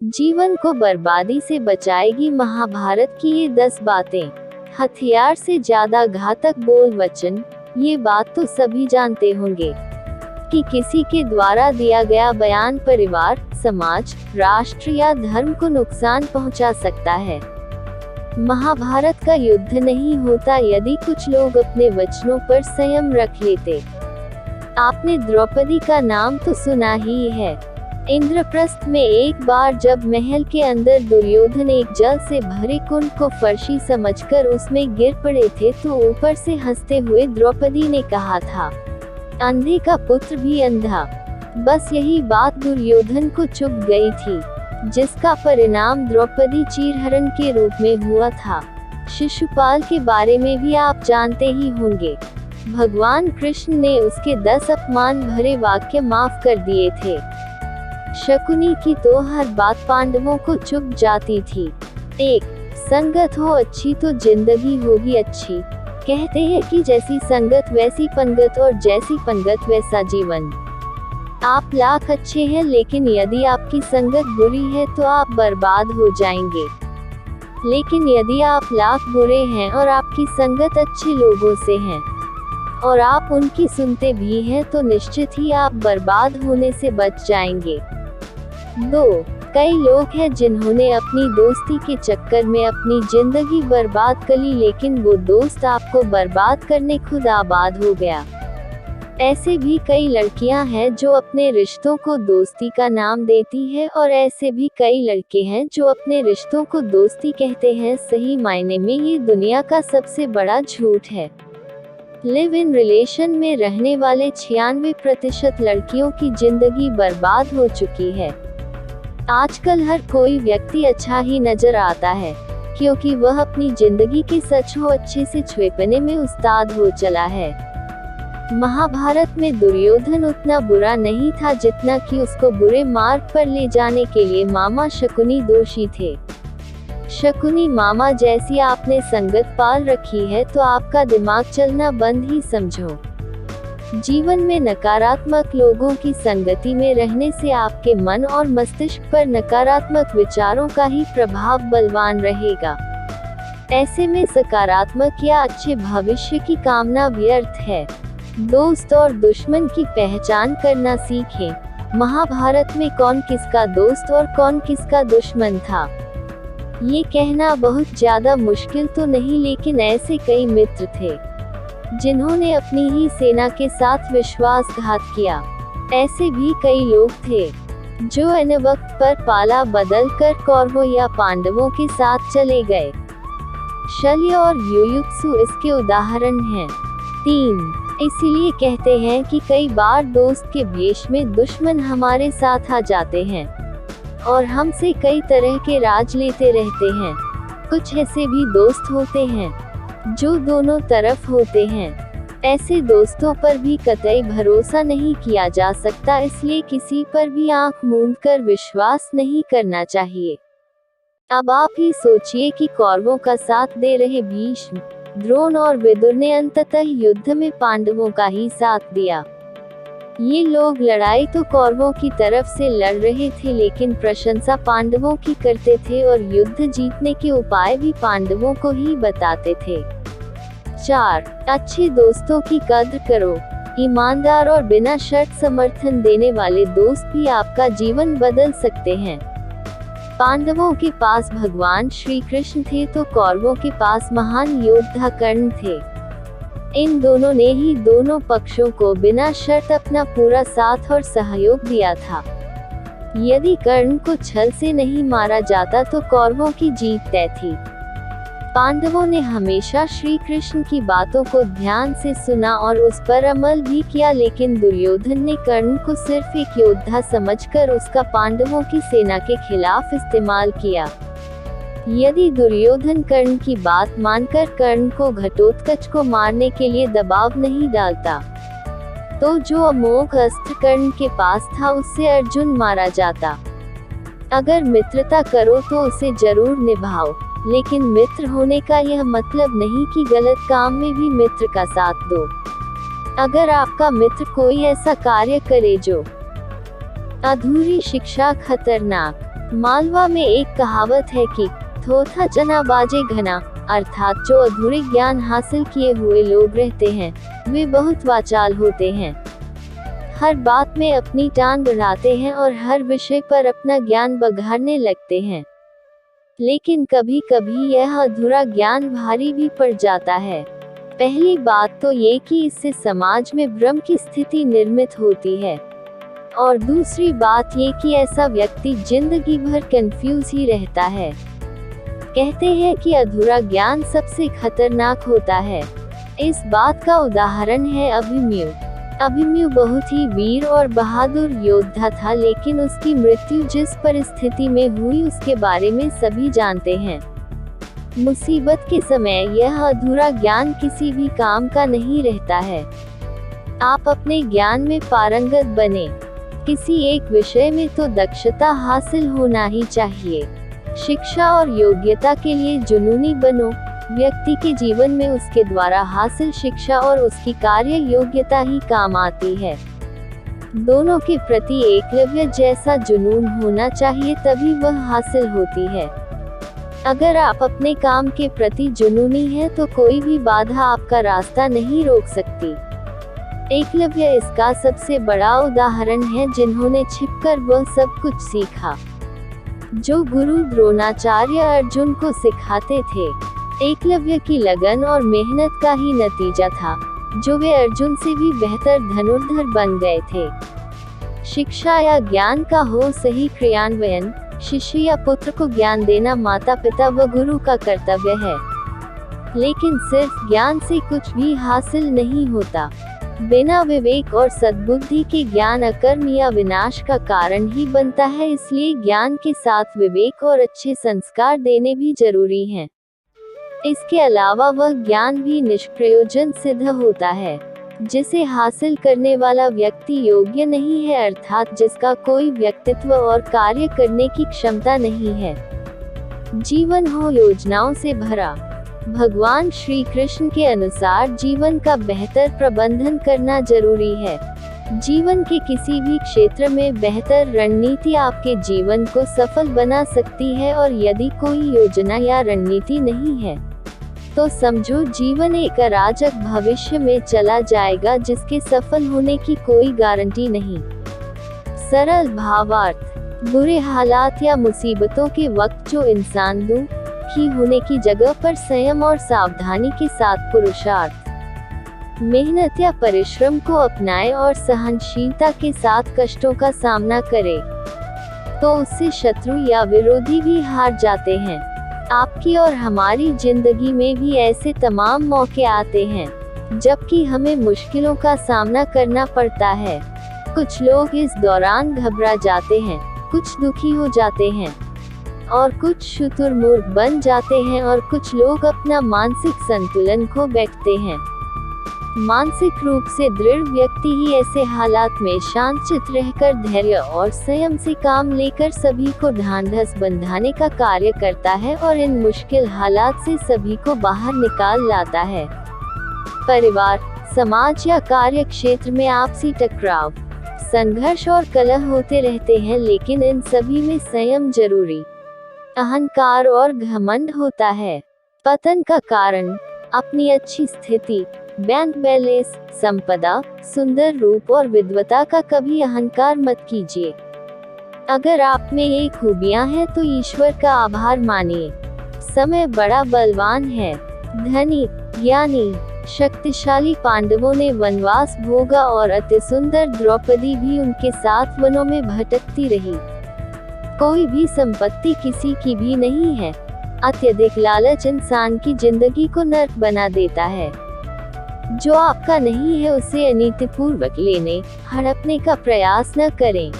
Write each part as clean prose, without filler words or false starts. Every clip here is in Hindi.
जीवन को बर्बादी से बचाएगी महाभारत की ये 10 बातें। हथियार से ज्यादा घातक बोल वचन। ये बात तो सभी जानते होंगे कि किसी के द्वारा दिया गया बयान परिवार, समाज, राष्ट्र या धर्म को नुकसान पहुंचा सकता है। महाभारत का युद्ध नहीं होता यदि कुछ लोग अपने वचनों पर संयम रख लेते। आपने द्रौपदी का नाम तो सुना ही है। इंद्रप्रस्थ में एक बार जब महल के अंदर दुर्योधन एक जल से भरे कुंड को फर्शी समझकर उसमें गिर पड़े थे तो ऊपर से हंसते हुए द्रौपदी ने कहा था, अंधे का पुत्र भी अंधा। बस यही बात दुर्योधन को चुभ गई थी, जिसका परिणाम द्रौपदी चीरहरण के रूप में हुआ था। शिशुपाल के बारे में भी आप जानते ही होंगे। भगवान कृष्ण ने उसके 10 अपमान भरे वाक्य माफ कर दिए थे। शकुनी की तो हर बात पांडवों को चुभ जाती थी। 1. संगत हो अच्छी तो जिंदगी होगी अच्छी। कहते हैं कि जैसी संगत वैसी पंगत और जैसी पंगत वैसा जीवन। आप लाख अच्छे हैं लेकिन यदि आपकी संगत बुरी है तो आप बर्बाद हो जाएंगे। लेकिन यदि आप लाख बुरे हैं और आपकी संगत अच्छे लोगों से है और आप उनकी सुनते भी हैं तो निश्चित ही आप बर्बाद होने से बच जाएंगे। 2. कई लोग हैं जिन्होंने अपनी दोस्ती के चक्कर में अपनी जिंदगी बर्बाद कर ली लेकिन वो दोस्त आपको बर्बाद करने खुद आबाद हो गया। ऐसे भी कई लड़कियां हैं जो अपने रिश्तों को दोस्ती का नाम देती है और ऐसे भी कई लड़के हैं जो अपने रिश्तों को दोस्ती कहते हैं। सही मायने में ये दुनिया का सबसे बड़ा झूठ है। लिव इन रिलेशन में रहने वाले 96% लड़कियों की जिंदगी बर्बाद हो चुकी है। आजकल हर कोई व्यक्ति अच्छा ही नजर आता है क्योंकि वह अपनी जिंदगी के सच हो अच्छे से छुपने में उस्ताद हो चला है। महाभारत में दुर्योधन उतना बुरा नहीं था जितना कि उसको बुरे मार्ग पर ले जाने के लिए मामा शकुनी दोषी थे। शकुनी मामा जैसी आपने संगत पाल रखी है तो आपका दिमाग चलना बंद ही समझो। जीवन में नकारात्मक लोगों की संगति में रहने से आपके मन और मस्तिष्क पर नकारात्मक विचारों का ही प्रभाव बलवान रहेगा। ऐसे में सकारात्मक या अच्छे भविष्य की कामना व्यर्थ है। दोस्त और दुश्मन की पहचान करना सीखें। महाभारत में कौन किसका दोस्त और कौन किसका दुश्मन था, ये कहना बहुत ज्यादा मुश्किल तो नहीं, लेकिन ऐसे कई मित्र थे जिन्होंने अपनी ही सेना के साथ विश्वासघात किया। ऐसे भी कई लोग थे जो अन्य वक्त पर पाला बदल कर कौरवों या पांडवों के साथ चले गए। शल्य और युयुत्सु इसके उदाहरण हैं। 3. इसीलिए कहते हैं कि कई बार दोस्त के वेश में दुश्मन हमारे साथ आ जाते हैं और हमसे कई तरह के राज लेते रहते हैं। कुछ ऐसे भी दोस्त होते हैं जो दोनों तरफ होते हैं। ऐसे दोस्तों पर भी कतई भरोसा नहीं किया जा सकता, इसलिए किसी पर भी आंख मूंद कर विश्वास नहीं करना चाहिए। अब आप ही सोचिए कि कौरवों का साथ दे रहे भीष्म, द्रोण और विदुर ने अंततः युद्ध में पांडवों का ही साथ दिया। ये लोग लड़ाई तो कौरवों की तरफ से लड़ रहे थे लेकिन प्रशंसा पांडवों की करते थे और युद्ध जीतने के उपाय भी पांडवों को ही बताते थे। 4. अच्छे दोस्तों की कद्र करो। ईमानदार और बिना शर्त समर्थन देने वाले दोस्त भी आपका जीवन बदल सकते हैं। पांडवों के पास भगवान श्री कृष्ण थे तो कौरवों के पास महान योद्धा कर्ण थे। इन दोनों ने ही दोनों पक्षों को बिना शर्त अपना पूरा साथ और सहयोग दिया था। यदि कर्ण को छल से नहीं मारा जाता तो कौरवों की जीत तय थी। पांडवों ने हमेशा श्री कृष्ण की बातों को ध्यान से सुना और उस पर अमल भी किया, लेकिन दुर्योधन ने कर्ण को सिर्फ एक योद्धा समझकर उसका पांडवों की सेना के खिलाफ इस्तेमाल किया। यदि दुर्योधन कर्ण की बात मानकर कर्ण को घटोत्कच को मारने के लिए दबाव नहीं डालता तो जो अमोघ अस्त्र कर्ण के पास था उससे अर्जुन मारा जाता। अगर मित्रता करो तो उसे जरूर निभाओ, लेकिन मित्र होने का यह मतलब नहीं कि गलत काम में भी मित्र का साथ दो। अगर आपका मित्र कोई ऐसा कार्य करे जो अधूरी शिक्षा खतरनाक मालवा में एक कहावत है कि थोथा चना बाजे घना, अर्थात जो अधूरे ज्ञान हासिल किए हुए लोग रहते हैं वे बहुत वाचाल होते हैं। हर बात में अपनी टांग बढ़ाते हैं और हर विषय पर अपना ज्ञान बघाड़ने लगते हैं। लेकिन कभी कभी यह अधूरा ज्ञान भारी भी पड़ जाता है। पहली बात तो ये कि इससे समाज में भ्रम की स्थिति निर्मित होती है, और दूसरी बात ये कि ऐसा व्यक्ति जिंदगी भर कंफ्यूज ही रहता है। कहते हैं कि अधूरा ज्ञान सबसे खतरनाक होता है। इस बात का उदाहरण है अभिमन्यु। अभिमन्यु बहुत ही वीर और बहादुर योद्धा था, लेकिन उसकी मृत्यु जिस परिस्थिति में हुई उसके बारे में सभी जानते हैं। मुसीबत के समय यह अधूरा ज्ञान किसी भी काम का नहीं रहता है। आप अपने ज्ञान में पारंगत बने। किसी एक विषय में तो दक्षता हासिल होना ही चाहिए। शिक्षा और योग्यता के लिए जुनूनी बनो। व्यक्ति के जीवन में उसके द्वारा हासिल शिक्षा और उसकी कार्य योग्यता ही काम आती है। दोनों के प्रति एकलव्य जैसा जुनून होना चाहिए, तभी वह हासिल होती है। अगर आप अपने काम के प्रति जुनूनी हैं तो कोई भी बाधा आपका रास्ता नहीं रोक सकती। एकलव्य इसका सबसे बड़ा उदाहरण है, जिन्होंने छिपकर वह सब कुछ सीखा जो गुरु द्रोणाचार्य अर्जुन को सिखाते थे। एकलव्य की लगन और मेहनत का ही नतीजा था जो वे अर्जुन से भी बेहतर धनुर्धर बन गए थे। शिक्षा या ज्ञान का हो सही क्रियान्वयन, शिष्य या पुत्र को ज्ञान देना माता पिता व गुरु का कर्तव्य है। लेकिन सिर्फ ज्ञान से कुछ भी हासिल नहीं होता। बिना विवेक और सद्बुद्धि के ज्ञान अकर्म या विनाश का कारण ही बनता है। इसलिए ज्ञान के साथ विवेक और अच्छे संस्कार देने भी जरूरी हैं। इसके अलावा वह ज्ञान भी निष्प्रयोजन सिद्ध होता है जिसे हासिल करने वाला व्यक्ति योग्य नहीं है, अर्थात जिसका कोई व्यक्तित्व और कार्य करने की क्षमता नहीं है। जीवन हो योजनाओं से भरा। भगवान श्री कृष्ण के अनुसार जीवन का बेहतर प्रबंधन करना जरूरी है। जीवन के किसी भी क्षेत्र में बेहतर रणनीति आपके जीवन को सफल बना सकती है, और यदि कोई योजना या रणनीति नहीं है तो समझो जीवन एक अराजक भविष्य में चला जाएगा जिसके सफल होने की कोई गारंटी नहीं। सरल भावार्थ, बुरे हालात या मुसीबतों के वक्त जो इंसान दुखी होने की जगह पर संयम और सावधानी के साथ पुरुषार्थ, मेहनत या परिश्रम को अपनाए और सहनशीलता के साथ कष्टों का सामना करे तो उससे शत्रु या विरोधी भी हार जाते हैं। आपकी और हमारी जिंदगी में भी ऐसे तमाम मौके आते हैं जबकि हमें मुश्किलों का सामना करना पड़ता है। कुछ लोग इस दौरान घबरा जाते हैं, कुछ दुखी हो जाते हैं और कुछ शुतुरमुर्ग बन जाते हैं, और कुछ लोग अपना मानसिक संतुलन खो बैठते हैं। मानसिक रूप से दृढ़ व्यक्ति ही ऐसे हालात में शांतचित रहकर धैर्य और संयम से काम लेकर सभी को ढांढस बंधाने का कार्य करता है और इन मुश्किल हालात से सभी को बाहर निकाल लाता है। परिवार, समाज या कार्य क्षेत्र में आपसी टकराव, संघर्ष और कलह होते रहते हैं, लेकिन इन सभी में संयम जरूरी। अहंकार और घमंड होता है। पतन का कारण अपनी अच्छी स्थिति, बैंक बैलेंस, संपदा, सुंदर रूप और विद्वता का कभी अहंकार मत कीजिए। अगर आप में ये खूबियां हैं तो ईश्वर का आभार मानिए। समय बड़ा बलवान है। धनी, ज्ञानी, शक्तिशाली पांडवों ने वनवास भोगा और अति सुंदर द्रौपदी भी उनके साथ वनों में भटकती रही। कोई भी संपत्ति किसी की भी नहीं है। अत्यधिक लालच इंसान की जिंदगी को नर्क बना देता है। जो आपका नहीं है उसे अनीतिपूर्वक लेने, हड़पने का प्रयास न करें।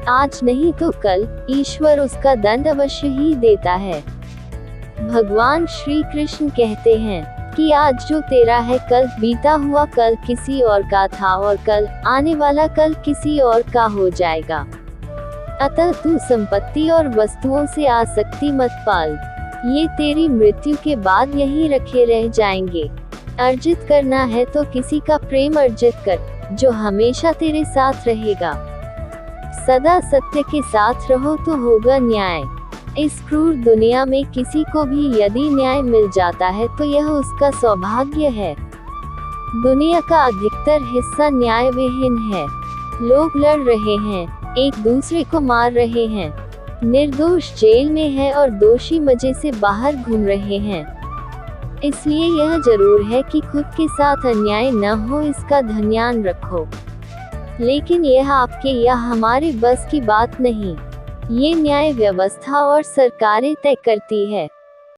आज नहीं तो कल ईश्वर उसका दंड अवश्य ही देता है। भगवान श्री कृष्ण कहते हैं कि आज जो तेरा है कल बीता हुआ कल किसी और का था और कल आने वाला कल किसी और का हो जाएगा। अतः तू संपत्ति और वस्तुओं से आसक्ति मत पाल, ये तेरी मृत्यु के बाद यहीं रखे रह जाएंगे। अर्जित करना है तो किसी का प्रेम अर्जित कर जो हमेशा तेरे साथ रहेगा। सदा सत्य के साथ रहो तो होगा न्याय। इस क्रूर दुनिया में किसी को भी यदि न्याय मिल जाता है तो यह उसका सौभाग्य है। दुनिया का अधिकतर हिस्सा न्याय विहीन है। लोग लड़ रहे हैं, एक दूसरे को मार रहे हैं, निर्दोष जेल में है और दोषी मजे से बाहर घूम रहे हैं। इसलिए यह जरूर है कि खुद के साथ अन्याय न हो, इसका ध्यान रखो। लेकिन यह आपके या हमारे बस की बात नहीं, ये न्याय व्यवस्था और सरकारें तय करती है।